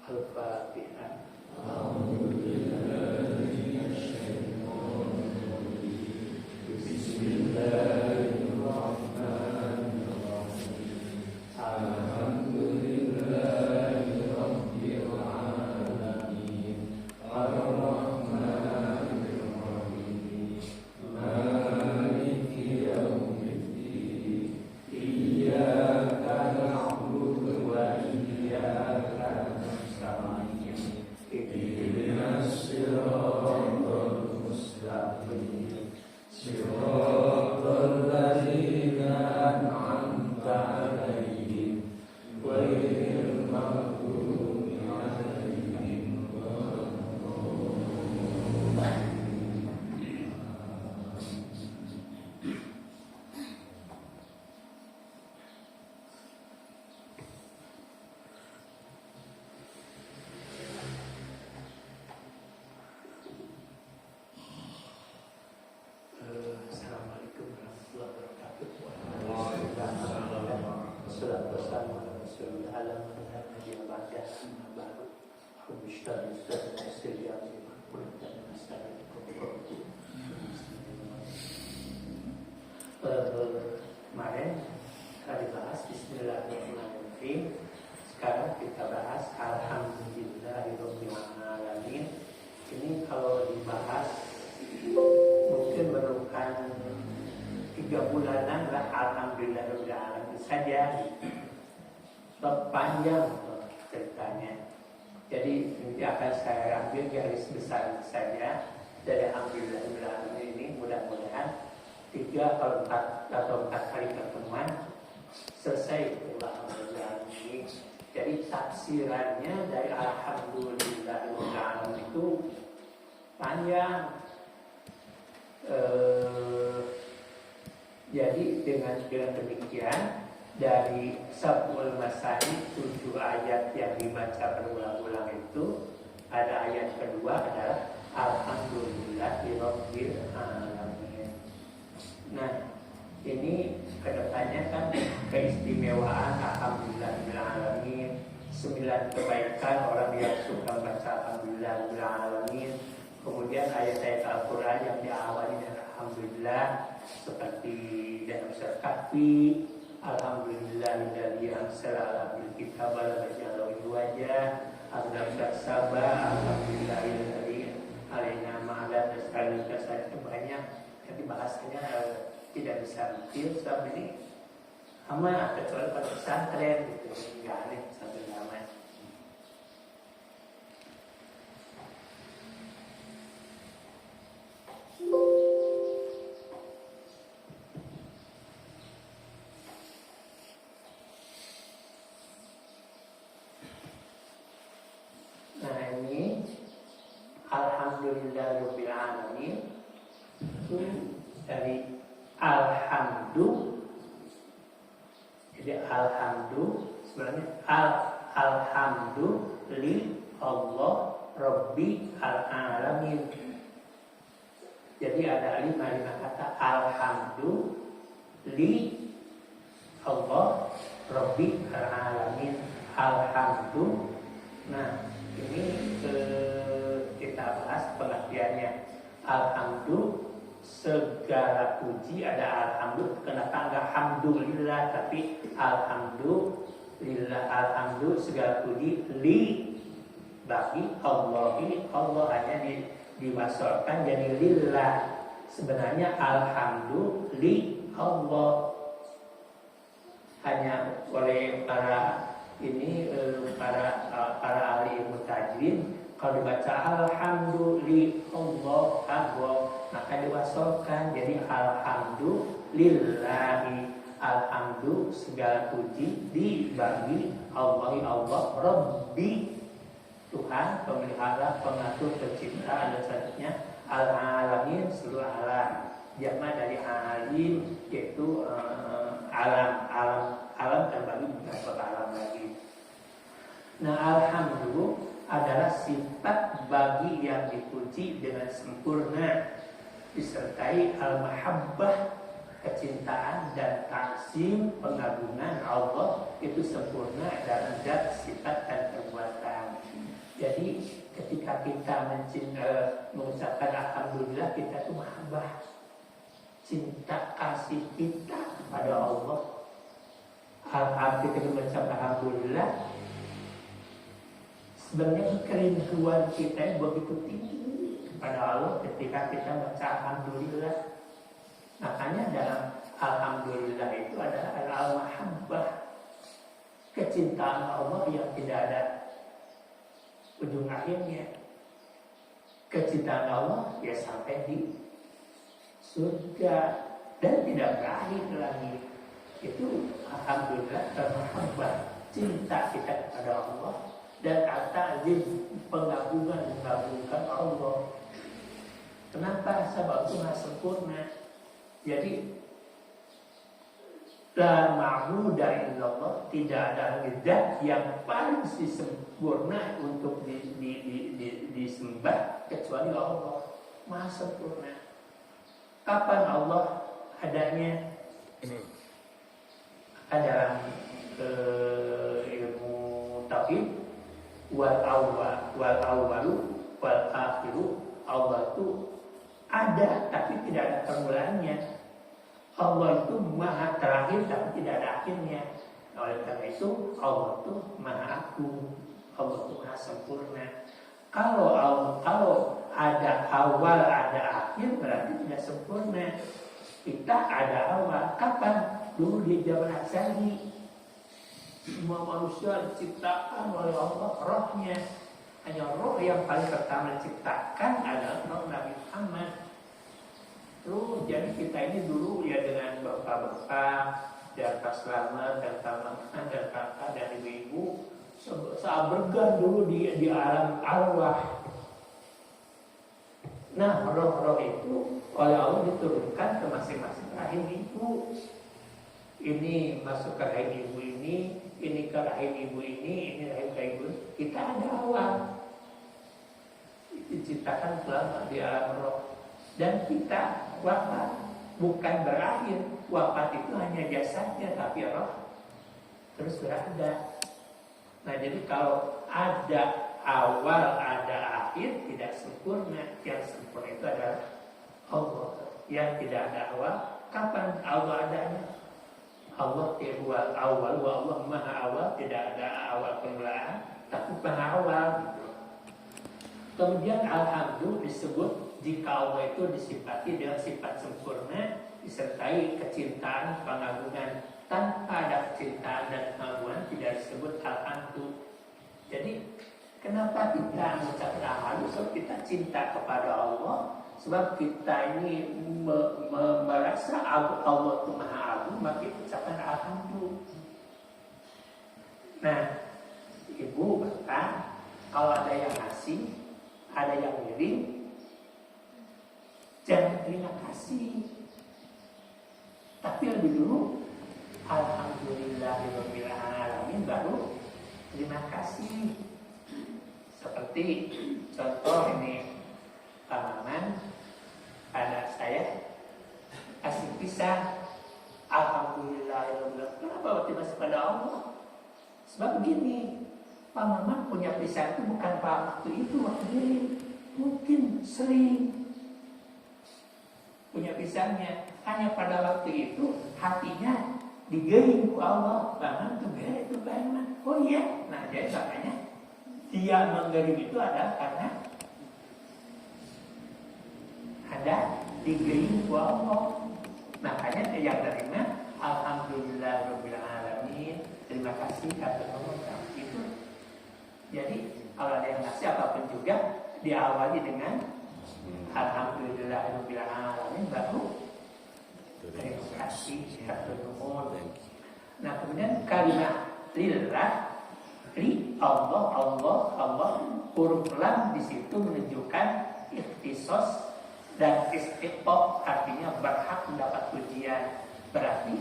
Al-Fatihah. Kemarin kita dibahas Bismillahirrahmanirrahim. Sekarang kita bahas Alhamdulillahirabbil alamin. Ini kalau dibahas mungkin memerlukan 3 bulanan lah. Alhamdulillahirabbil alamin saja. Panjang ceritanya. Jadi ini akan saya ambil garis besar saja dari Alhamdulillahirabbil alamin ini. Mudah-mudahan 3 atau 4 kali pertemuan selesai Alhamdulillah ini. Jadi tafsirannya dari Alhamdulillah itu panjang. Jadi dengan demikian dari Sab'ul Masani 7 ayat yang dibaca berulang-ulang itu, ada ayat kedua adalah Alhamdulillahirabbil alamin. Nah, ini kedepannya kan keistimewaan Alhamdulillahirabbil alamin, 9 kebaikan orang yang suka baca Alhamdulillahirabbil alamin. Kemudian ayat-ayat Al-Quran yang diawali dengan Alhamdulillah, seperti dalam surat Kahfi, Alhamdulillahilladzi anzala 'alal kitaba wa ja'alahu wajah. Dalam surat Saba, Alhamdulillahilladzi alaina ma'adat sekali kasih banyak. Jadi bahasanya tidak bisa detail sebab ini sama kecuali pada pesantren gitu, nggak aneh sampai lama. Nah ini Alhamdulillahirabbil alamin itu dari alhamdu. Jadi alhamdu sebenarnya alhamdu li Allah Rabbi alamin. Jadi ada 5 kata alhamdu li Allah Rabbi alamin. Alhamdu. Nah ini kita bahas pengertiannya. Alhamdu segala puji, ada alhamdulillah, kenapa enggak hamdulillah tapi alhamdulillah. Alhamdulillah segala puji li bagi Allah. Ini Allah hanya diwasalkan jadi lillah. Sebenarnya alhamdulillah Allah hanya oleh para ahli ilmu tajwid. Kalau dibaca alhamdulillah maka diwasalkan jadi alhamdulillahi. Alhamdulillah segala puji dibagi Allah Rabbi, Tuhan pemelihara, pengatur, pencipta, dan selanjutnya al-alamin seluruh alam. Jamak dari alim yaitu alam terbagi beberapa alam lagi. Nah alhamdulillah adalah sifat bagi yang dipuji dengan sempurna, disertai al-mahabbah kecintaan dan ta'zim pengagungan Allah itu sempurna dalam zat, sifat dan perbuatan. kita mengucapkan alhamdulillah, kita tuh mahabbah, cinta kasih kita kepada Allah. Arti kita mengucapkan alhamdulillah, sebenarnya kerinduan kita begitu tinggi kepada Allah ketika kita baca alhamdulillah. Makanya dalam alhamdulillah itu adalah al-mahabbah, kecintaan Allah yang tidak ada ujung akhirnya. Kecintaan Allah ya sampai di surga dan tidak berakhir lagi. Itu alhamdulillah al-mahabbah, cinta kita kepada Allah, dan at-ta'zim, menggabungkan Allah. Kenapa? Sebab itu nggak sempurna. Jadi la ma'buda illallah, tidak ada zat yang paling sempurna untuk disembah kecuali Allah, maha sempurna. Kapan Allah adanya? Dalam ilmu tauhid, wal awwalu wal akhiru, Allah itu ada tapi tidak ada permulaannya. Allah itu maha terakhir tapi tidak ada akhirnya. Oleh karena itu Allah itu maha agung, Allah itu maha sempurna. Kalau ada awal ada akhir berarti tidak sempurna. Kita ada awal, kapan? Dulu di zaman Asy'ari, semua manusia diciptakan oleh Allah rohnya. Hanya roh yang paling pertama diciptakan adalah roh Nabi Muhammad. Terus jadi kita ini dulu ya dengan bapak-bapak dan Pak Slamet dan Pak dan kakak dan ibu-ibu seabergan dulu di alam arwah. Nah, roh-roh itu oleh Allah diturunkan ke masing-masing rahim ibu. Ini masuk ke rahim ibu ini ke rahim ibu ini rahim ke ibu. Kita ada awal, diciptakan selama di alam roh, dan kita wafat, bukan berakhir. Wafat itu hanya jasadnya, tapi roh terus berada. Nah, jadi kalau ada awal, ada akhir, tidak sempurna. Yang sempurna itu adalah Allah. Yang tidak ada awal, kapan Allah adanya? Allah wal awal, wa Allah maha awal, tidak ada awal permulaan, tapi maha awal. Kemudian alhamdulillah disebut jika Allah itu disifati dengan sifat sempurna, disertai kecintaan, pengagungan. Tanpa ada kecintaan dan pengagungan tidak disebut alhamdulillah. Jadi kenapa kita mengucapkan alhamdulillah? Sebab kita cinta kepada Allah, sebab kita ini merasa Allah itu maha agung, maka kita ucapkan alhamdulillah. Nah, ibu bapak, kalau ada yang ngasih, ada yang ngirim, jangan terima kasih, tapi lebih dulu alhamdulillahirabbil alamin, baru terima kasih. Seperti contoh ini, paman anak saya kasih pisang, alhamdulillahirabbil alamin. Kenapa terima kasih pada Allah? Sebab begini, Pak Maman punya pisang itu bukan waktu itu, waktu ini mungkin sering punya pisangnya, hanya pada waktu itu hatinya digeling ku Allah, Maman tuh gede itu Maman. Oh iya, nah jadi makanya dia menggeling itu adalah karena ada digeling ku Allah. Makanya yang terima alhamdulillahirabbil alamin, terima kasih kata Allah. Itu jadi kalau ada yang ngasih apapun juga diawali dengan alhamdulillahirabbil alamin, baru terima kasih kata Allah. Nah, kemudian kalimat lillah, li Allah, huruf lam di situ menunjukkan ikhtisos dan istiqoq, artinya berhak mendapat pujian. Berarti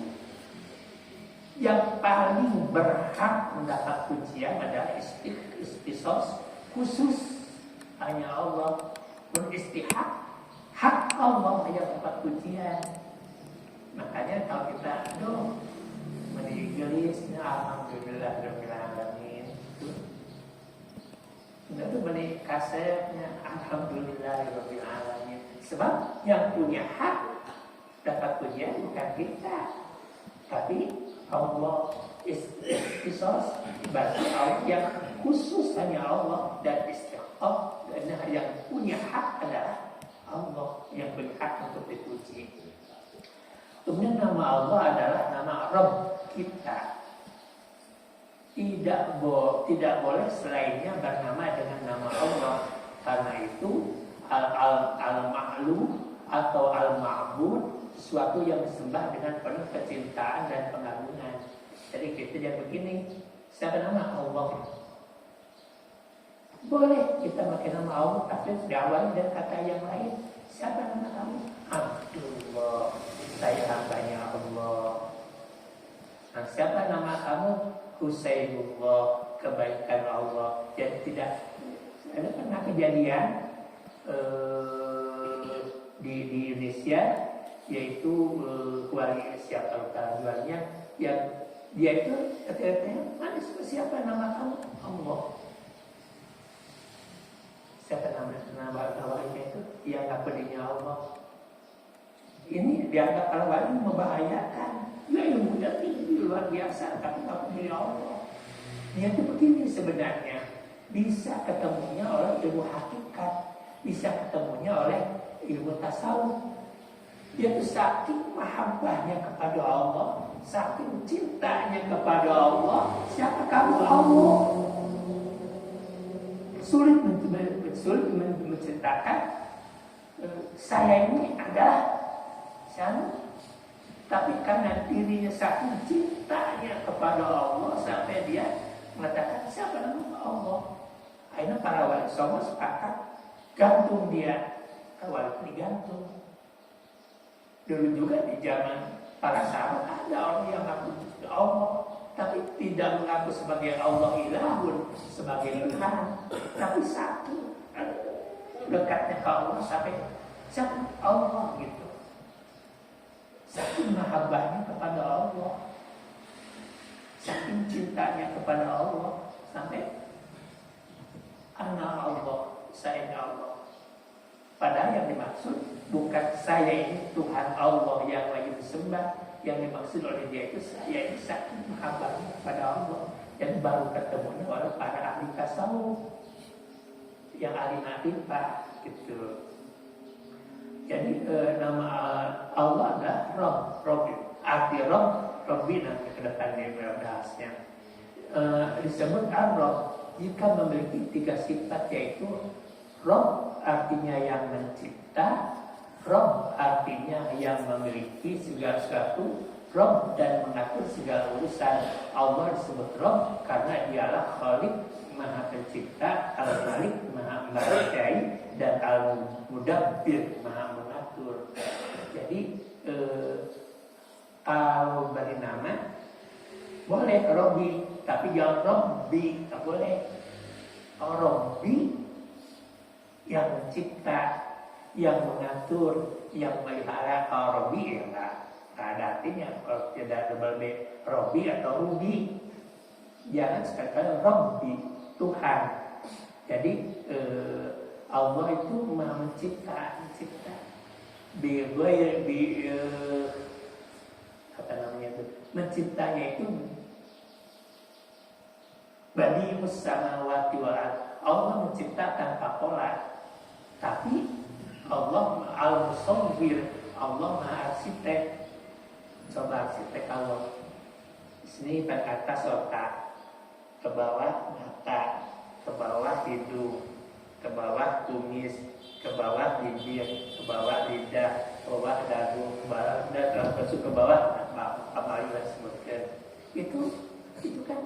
yang paling berhak mendapat pujian adalah ikhtisos, khusus hanya Allah. Pun istihak, hak Allah yang dapat pujian. Makanya kalau kita meninggilisnya alhamdulillahirabbil alamin, itu benar tuh kasepnya alhamdulillahirabbil alamin. Sebab yang punya hak dapat pujian bukan kita, tapi Allah. Isos berarti Allah yang khusus hanya Allah, dan istiqaq dan yang punya hak adalah Allah yang berhak untuk dipuji. Kemudian nama Allah adalah nama Rabb kita. Tidak boleh selainnya bernama dengan nama Allah. Karena itu al-ma'lum atau al-ma'bud, sesuatu yang disembah dengan penuh kecintaan dan pengagungan. Jadi kita dia begini, siapa nama Allah? Boleh kita pakai nama Allah, tapi diawali dengan kata yang lain. Siapa nama kamu? Abdullah, saya hambanya Allah. Nah, siapa nama kamu? Husainullah, kebaikan Allah. Jadi tidak ada pernah kejadian di Indonesia, yaitu wali siapa keluarnya yang dia itu ketika mana siapa nama kamu? Allah. Siapa nama walinya itu? Yang nggak pedihnya Allah. Ini dianggap kalau wali membahayakan. Ya ilmunya tinggi luar biasa, tapi nggak pedih Allah. Dia itu begini sebenarnya. Bisa ketemunya oleh ilmu hakikat, bisa ketemunya oleh ilmu tasawuf. Dia itu saking mahabbahnya kepada Allah, saking cintanya kepada Allah. Siapa kamu? Allah. Sulit menceritakan saya ini adalah siapa, tapi karena dirinya saking cintanya kepada Allah sampai dia mengatakan siapa nama Allah. Akhirnya para wali songo sepakat gantung dia, wali digantung. Dulu juga di zaman para sahabat ada orang yang mengaku Allah, tapi tidak mengaku sebagai Allah ilahun, sebagai Tuhan, tapi satu dekatnya ke Allah sampai siapa Allah gitu. Saking mahabbahnya kepada Allah, saking cintanya kepada Allah sampai ana Allah, saya Allah. Padahal yang dimaksud bukan saya ini Tuhan Allah yang lagi disembah. Yang dimaksud oleh dia itu saya ini saking mahabbahnya kepada Allah. Dan baru ketemunya oleh para ahli tasawuf, yang ahli ma'rifah gitu. Jadi nama Allah adalah Rabb. Arti Rabb, Rabbina kedepannya bahasnya. Disebut Ar-Rabb jika memiliki 3 sifat, yaitu Rabb artinya yang mencipta, Rabb artinya yang memiliki segala sesuatu, Rabb dan mengatur segala urusan. Allah disebut Rabb karena dialah Khalik, Maha Pencipta, Al-Malik, Maha Menguasai, dan Al-Mudabbir, Maha Mengatur. Jadi kalau beri nama boleh Robbi, tapi jangan Robbi, tak boleh. Robbi yang mencipta, yang mengatur, yang melihara. Kalau Robbi ya nggak ada artinya. Kalau tidak double B, Robbi atau Rubi, jangan sekali-kali Robbi, Tuhan. Jadi Allah itu Maha mencipta. Apa namanya itu? Menciptanya itu Badi'us samawati wal ardh. Allah mencipta tanpa pola. Tapi Allah al-musawwir, Allah Maha arsitek. Coba arsitek Allah. Di sini ke atas otak, ke bawah mata, ke bawah hidung, ke bawah kumis, ke bawah bibir, ke bawah lidah, ke bawah dagu, ke bawah ke bawah apa yang disebutkan. Itu kan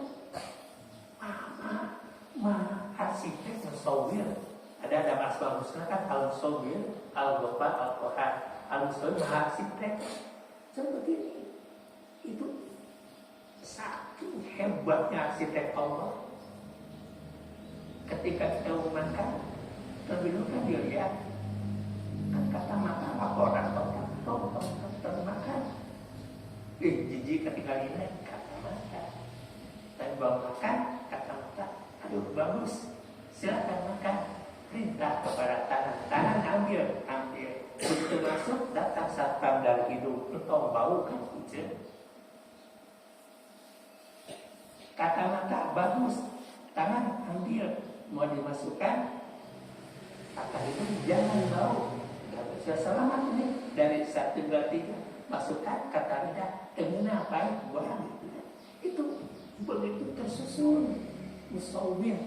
Maha arsitek, musawwir. Ada asmaul husna kan, al-musawwir, al-ghaffar, al-qahhar. Al-musawwir Maha arsitek. Seperti ini. Itu saking hebatnya arsitek Allah. Ketika kita mau makan, terlebih dulu kan dia lihat kan kata makan laporan makan. Jijik ketika lihat kata makan. Dan bawa makan kata makan. Aduh bagus, silakan makan. perintah kepada tangan ambil. Begitu masuk datang satpam dari hidung, engkau bau kan hujan. Kata mata bagus, tangan ambil, mau dimasukkan, kata hidung jangan bau. Sudah selamat nih dari 1, 2, 3 masukkan, kata lidah kena baik buang. Itu begitu tersusun musawwir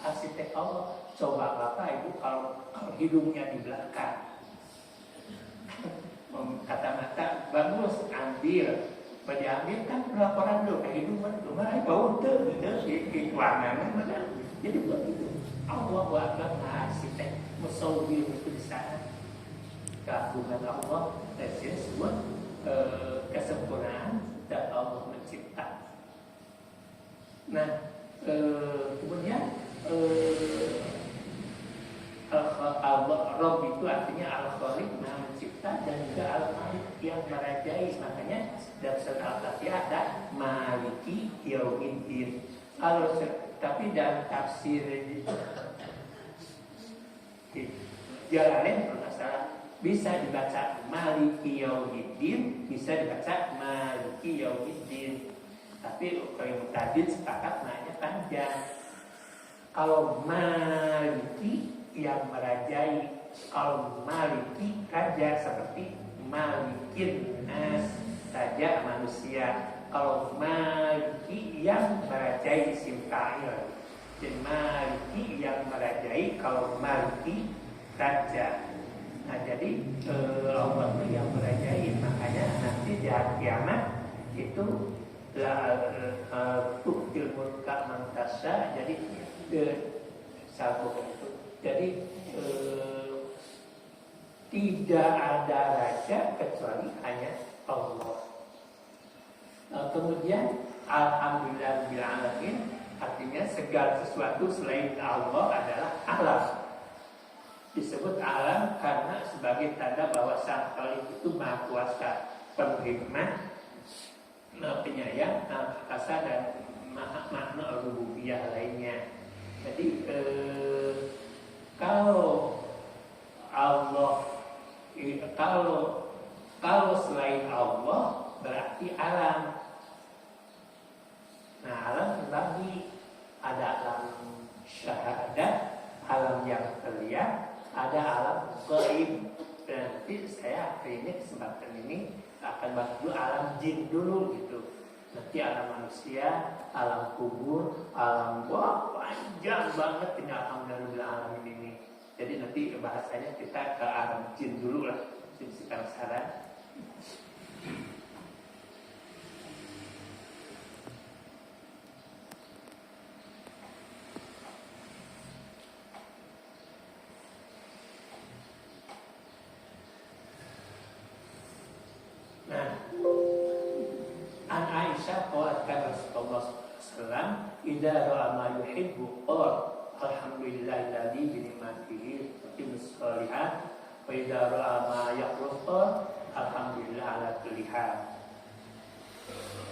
arsitek Allah. Coba Bapak Ibu kalau hidungnya di belakang, kata mata bagus ambil, diambil kan laporan dulu ke hidung kan kemarin bau tuh gitu warnanya mana. Jadi buat itu Allah buat arsitek musawwir itu di sana. Keagungan Allah dan disebut kesempurnaan dan Allah mencipta. Nah, kemudian Rob itu artinya Al-Khaliq, Maha Mencipta, dan juga Al-Malik yang merajai. Makanya dalam surat Al-Fatihah ada Maliki Yaumiddin. Kalau tapi dalam tafsir Jalalain bermasalah, bisa dibaca Maliki Yaumiddin, bisa dibaca Maliki Yaumiddin. Tapi kalau yang tadi sepakat maknanya panjang. Kalau Maliki yang merajai, kalau Maliki raja seperti Malikin Nas, raja manusia. Kalau Maliki yang merajai isim fa'il, dan Maliki yang merajai, kalau Maliki raja. Nah jadi Allah yang merajai, makanya nanti di hari kiamat itu tuktil mulka mantasa. Jadi satu itu. Jadi tidak ada raja kecuali hanya Allah. Kemudian Alhamdulillah bil alamin, artinya segala sesuatu selain Allah adalah alam. Disebut alam karena sebagai tanda bahwa Sang Khaliq itu Maha Kuasa, penuh hikmah, penyayang, perkasa, dan makna rububiyah lainnya. Jadi kalau Allah, kalau selain Allah berarti alam. Nah, alam terbagi, ada alam syahadat, alam yang terlihat, ada alam gaib. Nanti saya hari ini kesempatan ini akan bahas dulu alam jin dulu gitu. Nanti alam manusia, alam kubur, alam panjang banget ini alhamdulillah alam ini. Jadi nanti bahasanya kita ke alam jin dulu lah. Sekarang saran. Idza ra'a ma yuhibbu qala alhamdulillahilladzi bi ni'matihi tatimmus shalihat wa idza ra'a ma yakrah qala alhamdulillah ala kulli hal.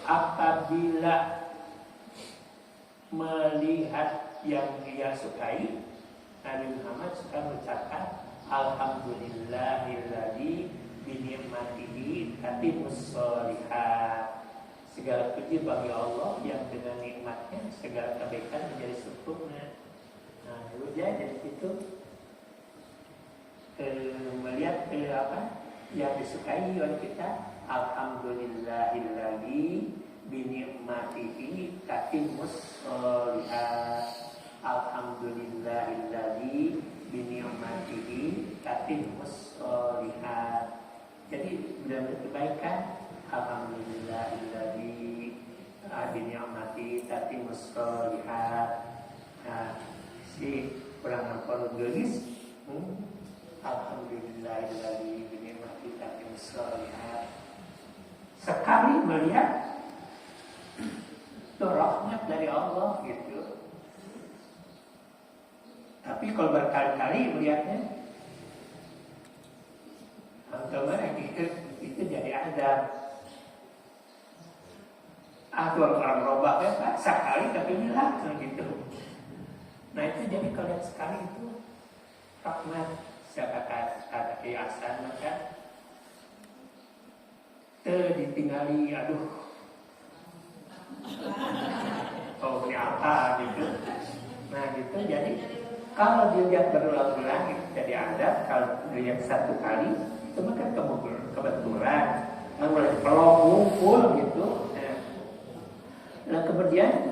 Apabila melihat yang dia sukai, Nabi Muhammad suka mengucapkan alhamdulillahilladzi bi ni'matihi tatimmus shalihat. Segala puji bagi Allah yang dengan nikmatnya segala kebaikan menjadi sempurna. Nah, udah dari situ melihat apa yang disukai oleh kita. Alhamdulillahilladzi bi ni'matihi tatimmus shalihat. Alhamdulillahilladzi bi ni'matihi tatimmus shalihat. Jadi benar-benar kebaikan. Alhamdulillahilladzi bi ni'matihi tatimmus shalihat. Nah, si kurang hafal gelis. Alhamdulillahilladzi bi ni'matihi tatimmus shalihat. Sekali melihat itu rahmat dari Allah gitu. Tapi kalau berkali-kali melihatnya, kemarin itu jadi azab. Atau orang robak ya Pak, sekali tapi hilang gitu. Nah itu jadi kalau lihat sekali itu rahmat siapa kata kiasan maka ditinggali aduh oh ini apa gitu. Nah gitu, jadi kalau dilihat berulang-ulang itu jadi adab. Kalau dilihat satu kali itu maka kebetulan mulai pelong ngumpul gitu. Nah kemudian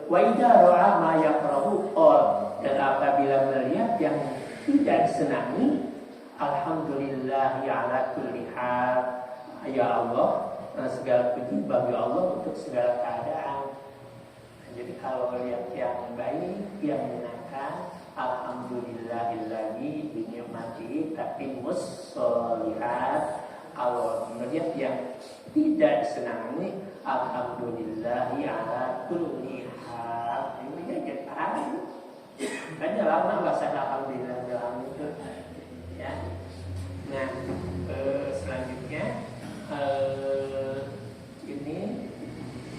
wa idza ra'a ma yakrahu dan apabila melihat yang tidak disenangi, alhamdulillah ala kulli hal, ya Allah, segala puji bagi Allah untuk segala keadaan. Jadi kalau lihat yang baik, yang menyenangkan, alhamdulillahilladzi bi ni'matihi tatimmus sholihat. Kalau melihat yang tidak disenangi, alhamdulillahi ala kulli hal. Ini aja tahu. Kan lama bahasa alhamdulillah dalam itu. Ya. Nah, selanjutnya ini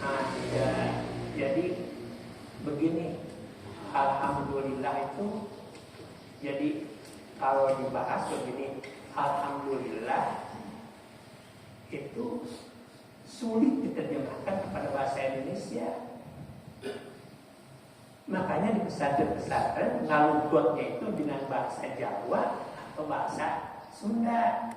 ada, jadi begini, alhamdulillah itu jadi kalau dibahas begini, alhamdulillah itu sulit diterjemahkan kepada bahasa Indonesia. Makanya di pesantren ngalugotnya itu dengan bahasa Jawa atau bahasa Sunda.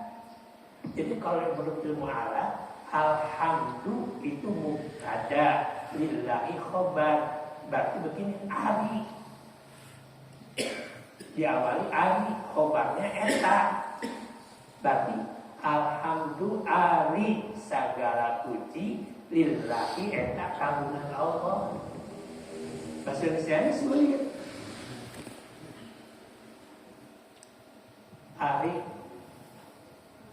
Jadi kalau menurut ilmu Arab, alhamdu itu mubtada, lillahi khobar. Berarti begini, ari diawali ari, khobarnya eta. Berarti alhamdu ari sagala puji lillahi eta kagungan Allah. Bahasa Indonesia sulit. Ari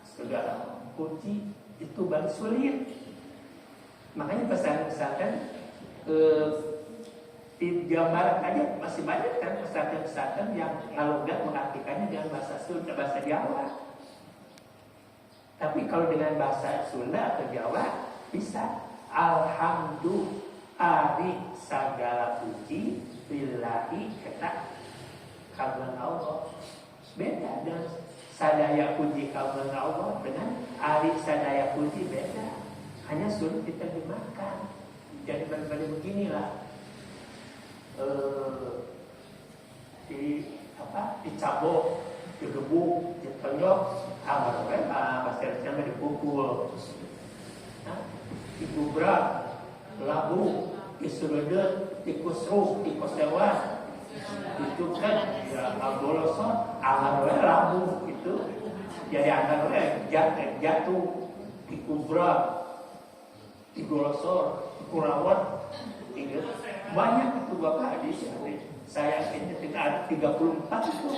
segala puji itu bang sulit. Makanya pesantren di Jawa Barat aja masih banyak kan pesantren yang ngalogat mengartikannya dengan bahasa Sunda, bahasa Jawa. Tapi kalau dengan bahasa Sunda atau Jawa bisa alhamdulillah ari sagala puji lillahi kita kagungan Allah. Beda dengan sadaya puji kagungan Allah dengan ari sadaya puji beda. Hanya sulit diterjemahkan. Jadi berbeda beginilah. Dicabok, digebuk, ditonjok, bahasa Indonesia dipukul, digubrak, labu, diserudut, dikusruk, dikosewan, itu kan ya bolosot, amarwe labu itu, jadi amarwe jatuh, dikubrak, digolosor, dikurawat, banyak itu Bapak di sini. Saya ini ada 34 itu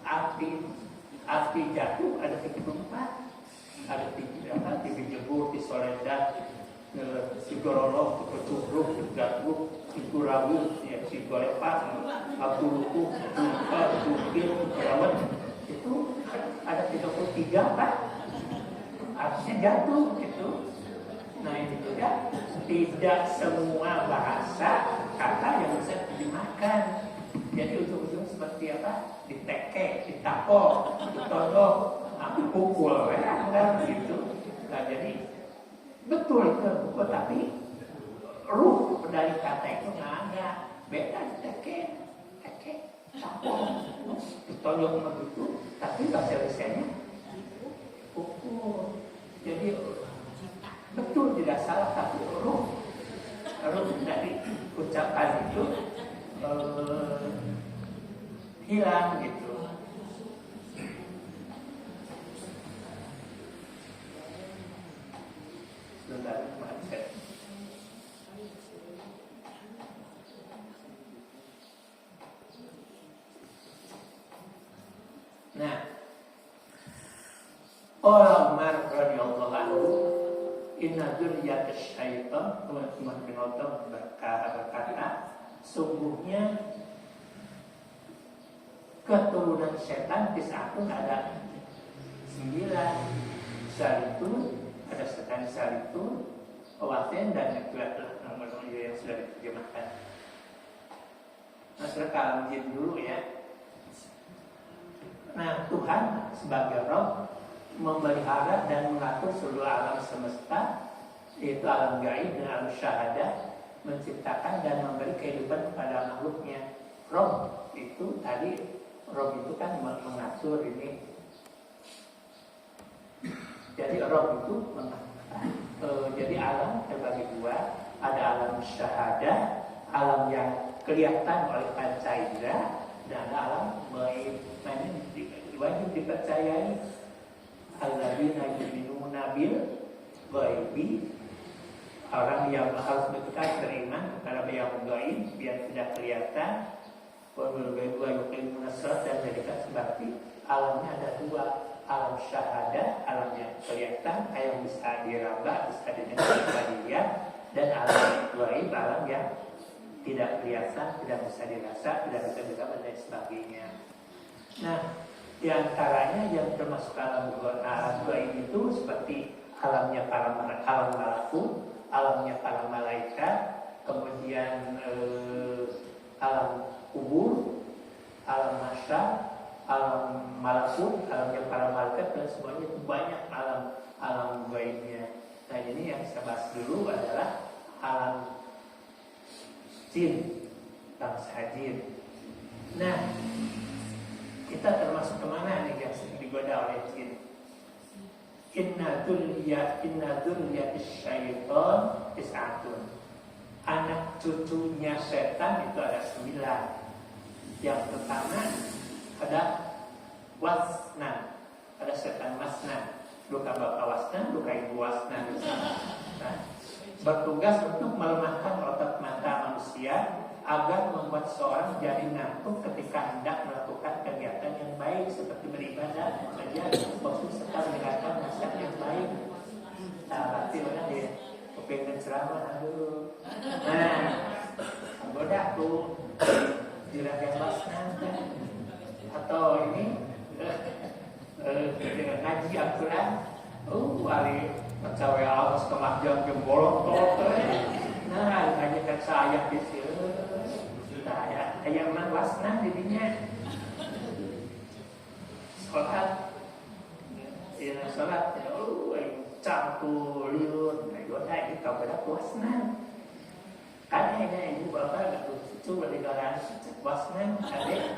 arti jatuh ada 34, ada tiga jebur, disoledat, sigorolok, dikucubruk, digatruk, dikurawu, ya sigolepat, abuluku, dukil, dikurawat, itu ada 33 Pak. Artinya jatuh gitu. Nah ini juga tidak semua bahasa kata yang bisa diterjemahkan. Jadi ujung-ujung seperti apa? Diteke, ditapok, ditodok, dipukul, enggak gitu. Nah jadi betul itu buku, tapi ruh dari kata itu nggak ada. Beda diteke, tapok, ditodok begitu, tapi bahasa Indonesianya pukul. Jadi betul tidak salah, tapi ruh dari ucapan itu hilang gitu. Sebentar, macet. Nah, orang Umar radhiyallahu anhu, inna dzurriyyatash syaitan, teman-teman penonton berkata, sungguhnya keturunan setan tis'atun ada 9, Salitun, ada setan Salitun, Waten dan itulah nomor-nomor yang sudah diterjemahkan. Nah, sekarang jin dulu ya. Nah, Tuhan sebagai Rob memelihara dan mengatur seluruh alam semesta, yaitu alam gaib dan alam syahadah, menciptakan dan memberi kehidupan kepada makhluknya. Rob itu tadi, Rob itu kan mengatur ini. Jadi Rob itu jadi alam terbagi dua, ada alam syahadah, alam yang kelihatan oleh panca indera, dan ada alam gaib. Nah, ini wajib dipercayai. Alladzina yu'minuna bil ghaibi, orang yang harus betul beriman kepada yang gaib, yang tidak kelihatan. Wal gaib wa yuqimuna shalah, dan mereka seperti alamnya ada dua, alam syahadah, alam yang kelihatan, yang bisa diraba, bisa didengar, bisa dilihat, dan alam gaib, alam yang tidak kelihatan, tidak bisa dirasa, tidak bisa didengar, dan sebagainya. Nah, di antaranya yang termasuk alam gaib itu seperti alamnya para alam malakut, alamnya para malaikat, kemudian alam kubur, alam mahsyar, alam malakut, alamnya para malaikat, dan semuanya itu banyak alam gaibnya. Nah, ini yang saya bahas dulu adalah alam jin, bangsa jin. Nah, kita termasuk kemana nih yang sering digoda oleh jin? Inna dzurriyyatis syaiton tis'atun. Anak cucunya setan itu ada 9. Yang pertama ada wasnan, ada setan wasnan, luka bapak wasnan, luka ibu wasnan. Nah, bertugas untuk melemahkan otot mata manusia agar membuat seorang jadi ngantuk ketika hendak melakukan kegiatan yang baik seperti beribadah, bekerja, fokus serta mendengarkan nasihat yang baik. Nah, berarti mana dia kepengen ceramah, aduh. Nah, goda tuh juragan wasnan kan, atau ini ngaji Al-Quran, wali cawe awas kemakjam jembolok tol. Nah, hanya kan saya di sini. Ayam man wasnan jadinya sholat, ya sholat, campur liur, goda ini kau berat wasnan. Kadang-kadang ibu bapak nggak lucu beribadah wasnan, adik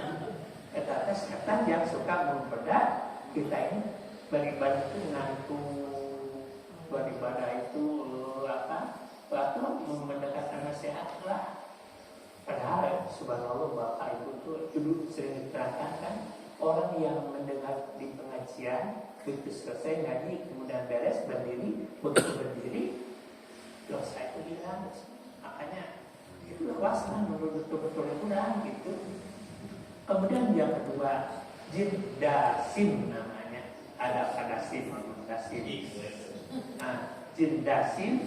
kata setan yang suka membedah kita ini beribadah itu ngantuk, beribadah itu atau mendekatkan nasihat lah. Padahal subhanallah bapak ibu tuh dulu sering diterangkan kan, orang yang mendengar di pengajian begitu selesai ngaji kemudian beres berdiri, begitu berdiri dosa itu hilang. Makanya itu wasna menurut betul-betul kurang gitu. Kemudian yang kedua jin dasim namanya, ada dasim. Nah, jin dasim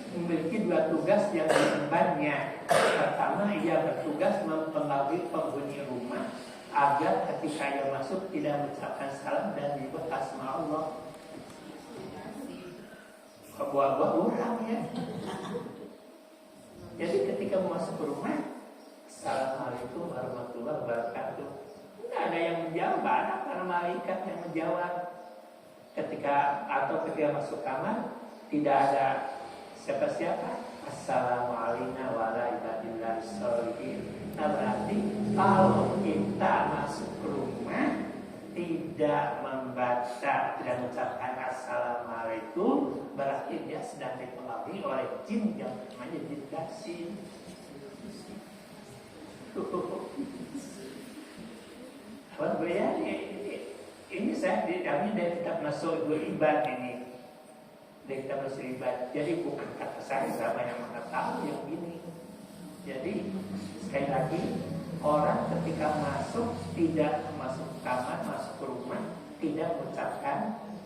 memiliki 2 tugas yang diembannya. Pertama, ia bertugas mempengaruhi penghuni rumah agar ketika ia masuk tidak mengucapkan salam dan menyebut asma Allah. Buah-buah orang ya. Jadi ketika masuk ke rumah, assalamualaikum warahmatullahi wabarakatuh. Tidak ada yang menjawab, ada para malaikat yang menjawab. Ketika masuk kamar, tidak ada siapa-siapa. Assalamualaikum warahmatullahi wabarakatuh. Nah, berarti kalau kita masuk ke rumah tidak membaca, tidak mengucapkan assalamualaikum, berarti dia sedang dipengaruhi oleh jin yang namanya jin dasim. Buat gue ya, ini saya kami dari kitab Nasul Ibad ini. Dari kitab Nasul Ibad. Jadi bukan kata saya banyak mengetahui yang ini. Jadi sekali lagi, orang ketika masuk tidak masuk kamar, masuk ke rumah, tidak mengucapkan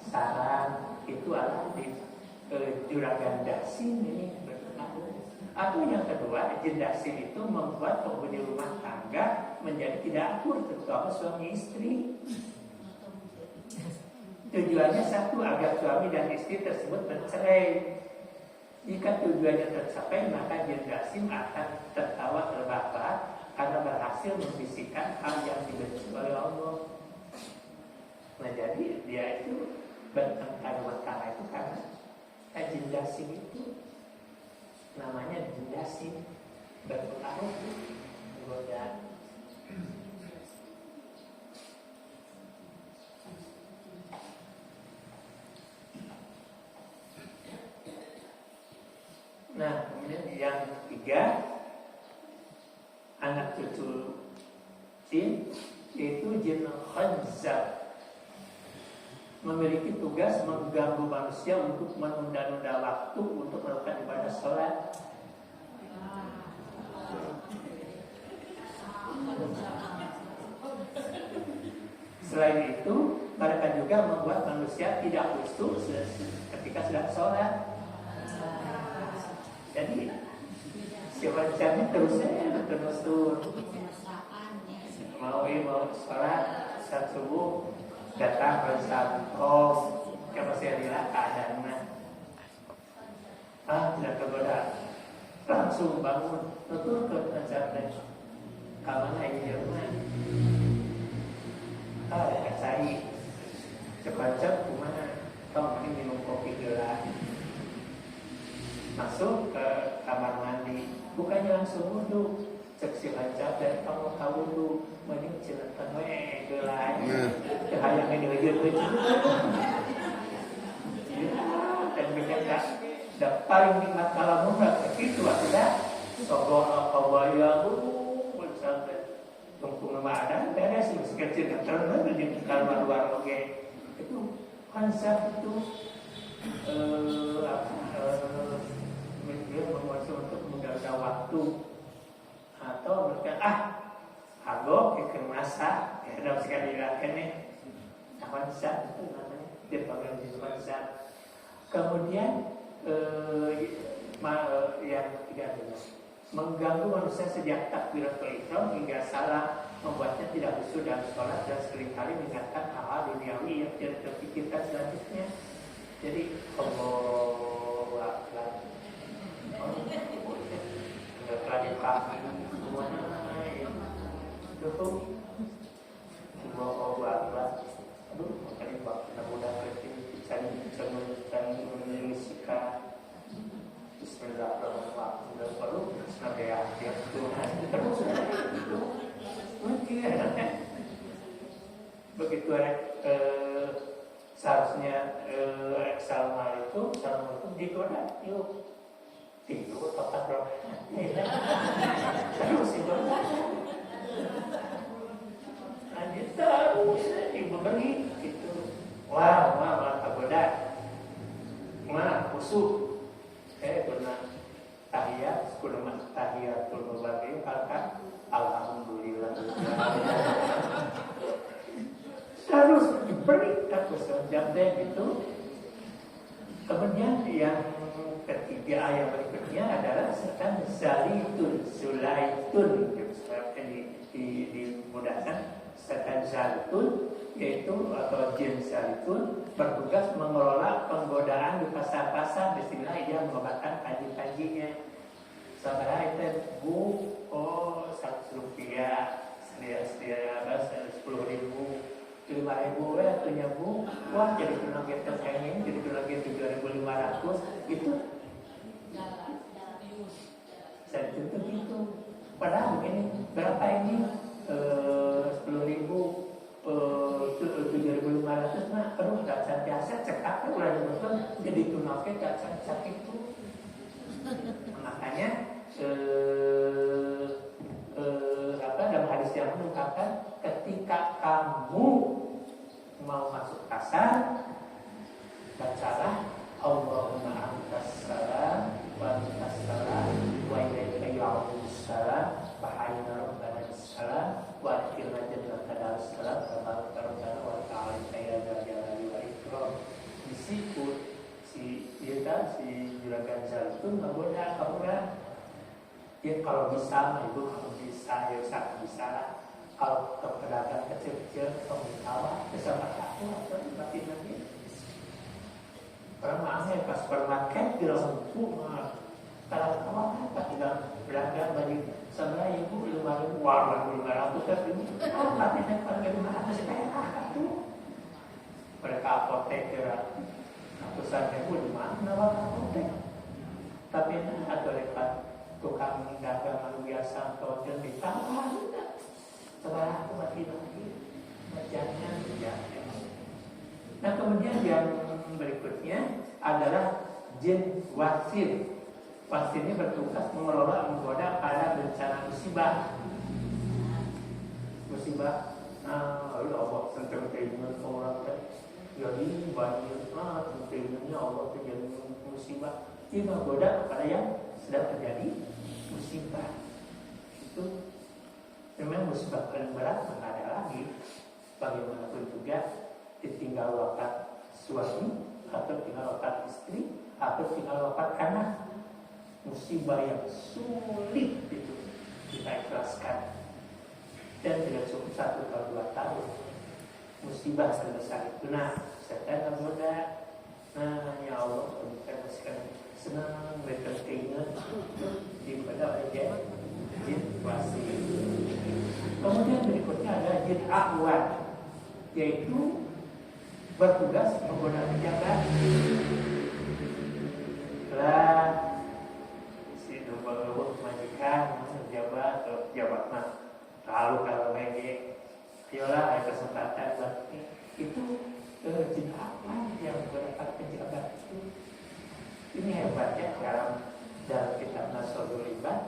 salam, itu adalah di juragan dasim ini berpengaruh. Atau yang kedua, jin dasim itu membuat penghuni rumah tangga menjadi tidak akur, terutama suami istri. Tujuannya satu, agar suami dan istri tersebut bercerai. Jika tujuannya tercapai, maka jin dasim akan tertawa terbahak karena berhasil membisikkan hal yang dibenci oleh Allah. Jadi dia itu bertengkar mata itu karena jin dasing itu namanya jin dasing berpengaruh menggoda. Nah, kemudian yang ketiga, anak cucu jin, yaitu jin khanzab, memiliki tugas mengganggu manusia untuk menunda-nunda waktu untuk melakukan ibadah sholat. Selain itu, mereka juga membuat manusia tidak khusyuk ketika sedang sholat. Jadi si wajahnya terus mau sholat saat subuh datang bersama siapa saya lihat keadaannya tidak tergoda, langsung bangun tutur ke acaranya kamana ini rumah cari cepat kemana kau ini minum kopi gelas, masuk ke kamar mandi, bukannya langsung wudhu, cek si hancap dan kamu tahu wudhu, mending ceritakan gelas, cahayanya diwujud dan mereka dah paling nikmat kalau mudah begitu ada sogoh kawaya sampai tunggu nama ada beres sekecil terus di kamar luar oke itu konsep itu menguasai untuk menjaga waktu atau mereka agok ikan masak ya dalam sekali rakan nih konsep itu namanya dipanggil konsep. Kemudian yang ketiga adalah mengganggu manusia sejak takbiratul ihram hingga salah, membuatnya tidak khusyuk dalam sholat dan seringkali mengingatkan hal-hal duniawi yang tidak terpikirkan selanjutnya. Jadi Allahu Akbar, sudah dipahami semuanya itu Allahu Akbar. Aduh, makanya mudah-mudahan bisa menyelesaikan. Bismillahirrahmanirrahim. Sudah perlu senantiasa Tuhan terus itu mungkin begitu seharusnya Salma itu digoda yuk tidur tetap roh terus itu lanjut terus ibu beri itu wah goda khusyuk. Saya pernah tahiyat, sebelum tahiyatul mubarak katakan alhamdulillah. Terus diberi jam-jam itu. Kemudian yang ketiga ayat berikutnya adalah setan zulaitun dimudahkan setan zalaitun yaitu atau jin zalaitun bertugas mengelola penggodaan di pasar-pasar. Disinilah ia mengobatkan kaji-kajinya. Saudara itu Rp100 sedia 10.000 5.000 punya Bu, wah jadi penagih terkait jadi penagih 7.500 itu saya tutup itu. Padahal begini berapa ini 10.000 7.500 mah perlu gak biasa cekak udah betul jadi tunaknya gak cekak itu. Makanya dalam hadis yang mengatakan ketika kamu mau masuk pasar bacalah Allahumma antas salam wa mintas salam wa ilaika ya'udus salam wa hayna rabbana salam wa akhirna jannata darus salam wa rabbana wa ta'ala ya jalali wa ikram. Disebut si juragan Zalaitun menggoda kamu kan ya kalau bisa ibu kalau bisa ya usah bisa lah. Kalau ke pedagang kecil-kecil kamu bersama aku atau batin lagi orang mahal pas supermarket di langsung kalau kamu apa tinggal pedagang bagi sebenarnya ibu 5.000 warna 500 tapi batinnya kalau 500 kayak apa tuh mereka apotek ratusan ribu di mana apotek, tapi atau lewat tukang dagang biasa atau jadi tambah setelah itu mati bacanya ya. Nah kemudian yang berikutnya adalah jin wasil. Wasil ini bertugas mengelola menggoda pada bencana musibah. Allah tentang keinginan orang jadi banyak keinginannya Allah terjadi musibah. Dia menggoda kepada yang sedang terjadi musibah. Itu memang musibah paling berat tidak ada lagi. Bagaimanapun juga ditinggal wafat suami atau tinggal wafat istri atau tinggal wafat anak, musibah yang sulit itu kita ikhlaskan dan tidak cukup 1 atau 2 tahun musibah sebesar itu. Nah setan muda, nah ya Allah kita sekarang senang mereka keinginan daripada aja jin wasi. Kemudian berikutnya ada jin awan, yaitu bertugas menggoda pejabat. Lah si domba-domba majikan pejabat atau pejabat mah lalu kalau lagi ayolah ada kesempatan buat itu jin awan yang berdekat pejabat itu. Ini hebatnya dalam kitab Nasrul Ibad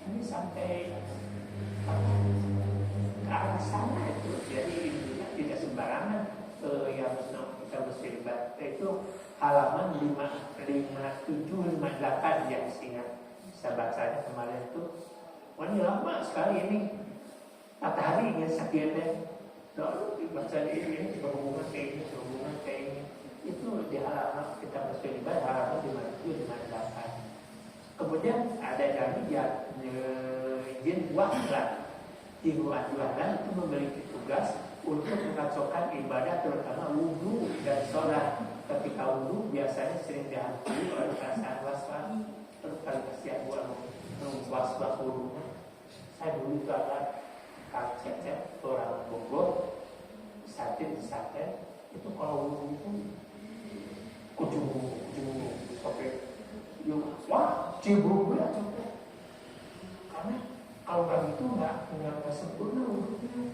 ini sampai ke arah sana itu. Jadi tidak sembarangan yang kita bersiribat itu halaman 5758 yang ingat saya bacanya kemarin itu. Wah ini lama sekali ini 4 hari ingin sakitnya lalu dibaca ini berhubungan kayak ini itu di halaman kita bersiribat halaman 5758. Kemudian ada lagi jin wahlan. Jin wahlan itu memiliki tugas untuk mengacaukan ibadah terutama wudhu dan sholat. Ketika wudhu biasanya sering dihantui oleh perasaan was-was. Terus kalau kasihan buat was-was wudhunya, saya dulu itu ada kakek orang Bogor satin itu kalau wudhu itu kujung sampai wah cibruk ya karena kalau nggak gitu nggak sempurna wudhunya.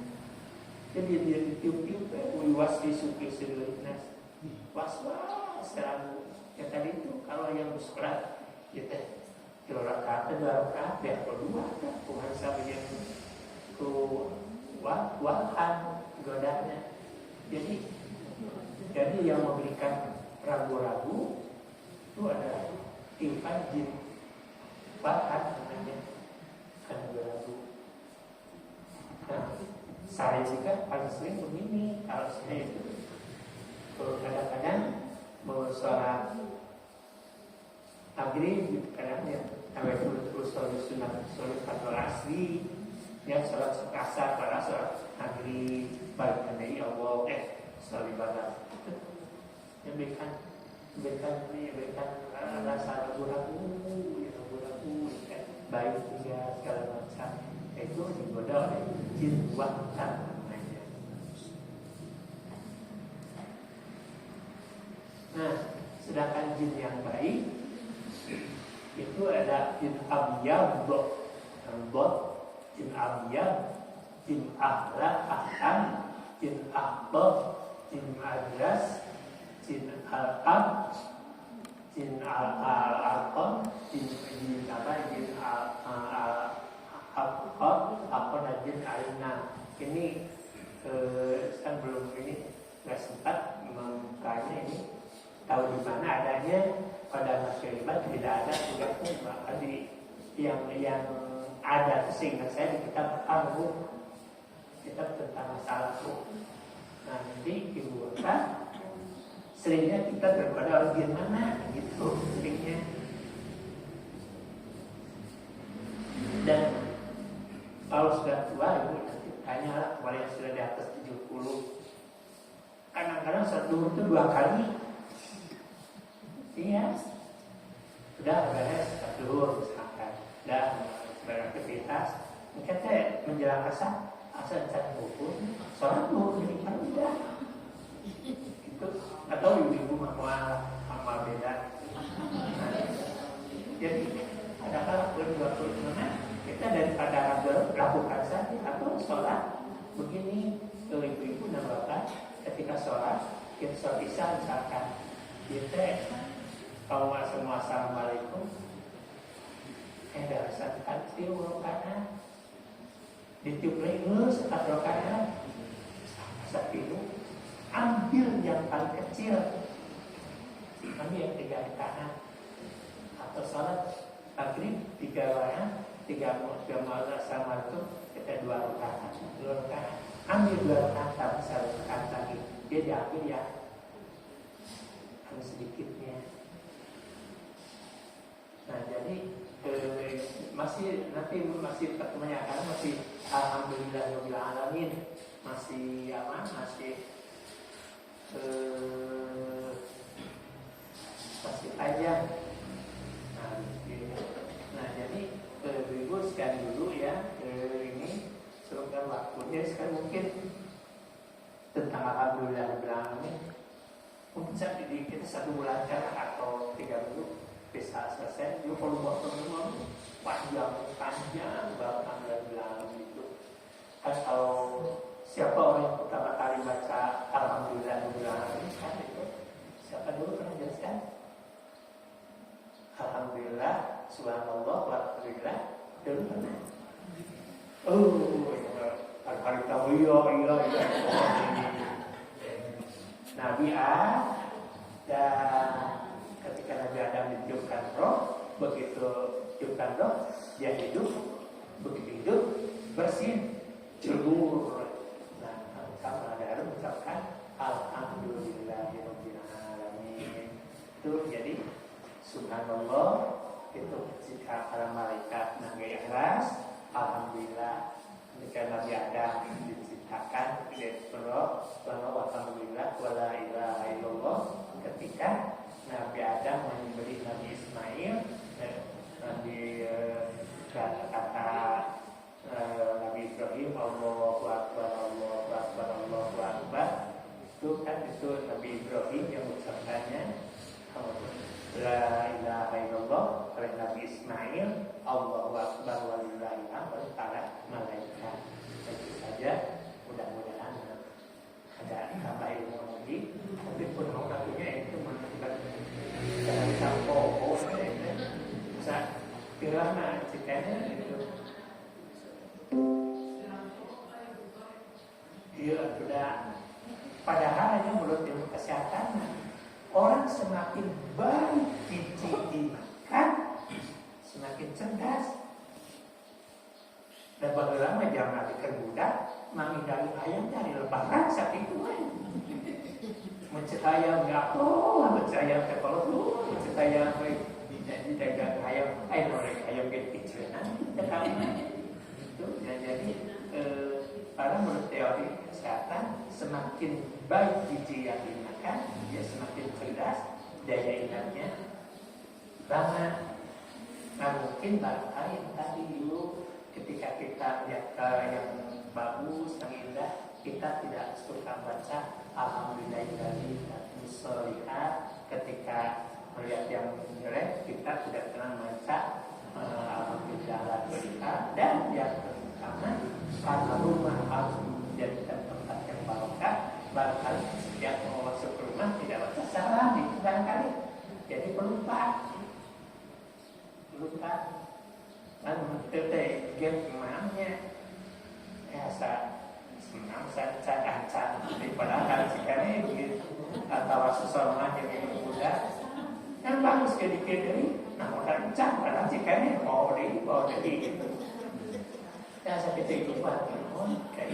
Jadi dia ditiup-tiup wiwas disuki seluruhnya was-was dalam ya tadi itu kalau yang sholat ya teh 3 rakaat 2 rakaat ya kalau 2 kan Tuhan sampai yang ke wahan godanya. Jadi yang memberikan ragu-ragu itu ada tiupan jin bakat namanya kan ragu. Nah saya juga paling sering begini kalau saya itu kadang-kadang mau sholat maghrib gitu kadang ya sampai sholat atau asri ya sholat asar pada sholat maghrib balik dari Allah sholat ibadah yang berikan rasa ragu-ragu baik juga segala macam itu digoda oleh jin wahlan namanya. Nah, sedangkan jin yang baik itu ada jin abyad, jin abyad, jin ahlan, jin ahbab, jin adras, jin al-ab, jin al-alqam, jin jin al-na. Ini kan belum ini nggak sempat membukanya ini. Tahu di mana adanya pada masyarakat tidak ada tugasnya bahkan di yang ada sehingga saya di kitab Al-Ruh, kitab tentang masalah ruh. Nah nanti dibuatkan seringnya kita daripada orang di mana gitu seringnya. Dan kalau sudah tua ibu nanti tanyalah kepada yang sudah di atas 70. Kadang-kadang satu itu 2 kali. Iya, sudah beres satu misalkan, sudah beraktivitas, mungkin saya menjelang asar cari buku, sholat dulu jadi kan udah. Itu sholat, kita bisa misalkan kita kalau semua assalamualaikum, dasar kecil rokaat, ditiup lagi sekat rokaat, saat itu ambil yang paling kecil, ambil yang 3 rakaat, atau sholat maghrib 3 rakaat, 3 malam assalamualaikum, kita 2 rakaat, ambil 2 rakaat, tapi 1 rakaat lagi, dia diambil ya, harus sedikitnya. Nah jadi masih pertemuannya karena masih alhamdulillahirabbil alamin, masih aman, masih tajam. Nah jadi ibu sekian dulu ya, ini serupkan waktunya. Sekarang mungkin tentang alhamdulillahirabbil alamin mungkin kita 1 bulan atau 3 minggu bisa selesai. Yuk kalau buat teman-teman panjang banget alhamdulillah itu. Kan kalau siapa orang yang pertama kali baca alhamdulillah kan itu siapa dulu pernah jelaskan? Alhamdulillah, subhanallah, walhamdulillah dulu pernah. Hari tahu iya. Nabi dan ketika Nabi Adam ditiupkan roh, begitu tiupkan roh, dia hidup, begitu hidup, bersih, celur. Nah, kamu ada mengucapkan alhamdulillahirabbil alamin. Itu jadi subhanallah itu jika para malaikat nabi ikhlas, alhamdulillah. Ketika Nabi Adam diciptakan dari roh, alhamdulillah, wala ilaha illallah. Ketika Nabi Adam menyembelih Nabi Ismail, Nabi kata Nabi Ibrahim, Allahu Akbar, Allahu Akbar, Allahu Akbar. Itu kan itu Nabi Ibrahim yang mengucapkannya, la ilaha illallah. Oleh Nabi Ismail, Allahu Akbar, walillahil hamd, para malaikat. Tentu saja mudah-mudahan ada tambah ilmu lagi. Tapi pun orangnya itu menentukan jangan campur, bisa kirana cikanya itu. Iya sudah. Padahal hanya menurut ilmu kesehatan, orang semakin baik dididikan, semakin cerdas. Dan bagaimana jangan dikerbudak menghindari ayam dari lebaran saat itu mencetayam nggak mencetayam kalau tuh mencetayam didagang ayam ayam kecil itu jadi para menurut teori kesehatan semakin baik gizi yang dimakan dia semakin cerdas, daya ingatnya lama. Nah mungkin barangkali yang tadi dulu ketika kita lihat yang bagus, yang indah, kita tidak suka baca alhamdulillahirabbil alamin. Ketika melihat yang jelek, kita tidak pernah baca alhamdulillahirabbil alamin. Dan yang pertama, karena rumah harus menjadikan tempat yang barokah, barangkali setiap mau masuk ke rumah tidak baca salam itu barangkali jadi pelupa. Dan mengerti game imamnya senang cacat padahal sekarang begitu atau seseorang yang muda yang bagus dari nah udah cak padahal sekarang mau di gitu ya seperti itu kayak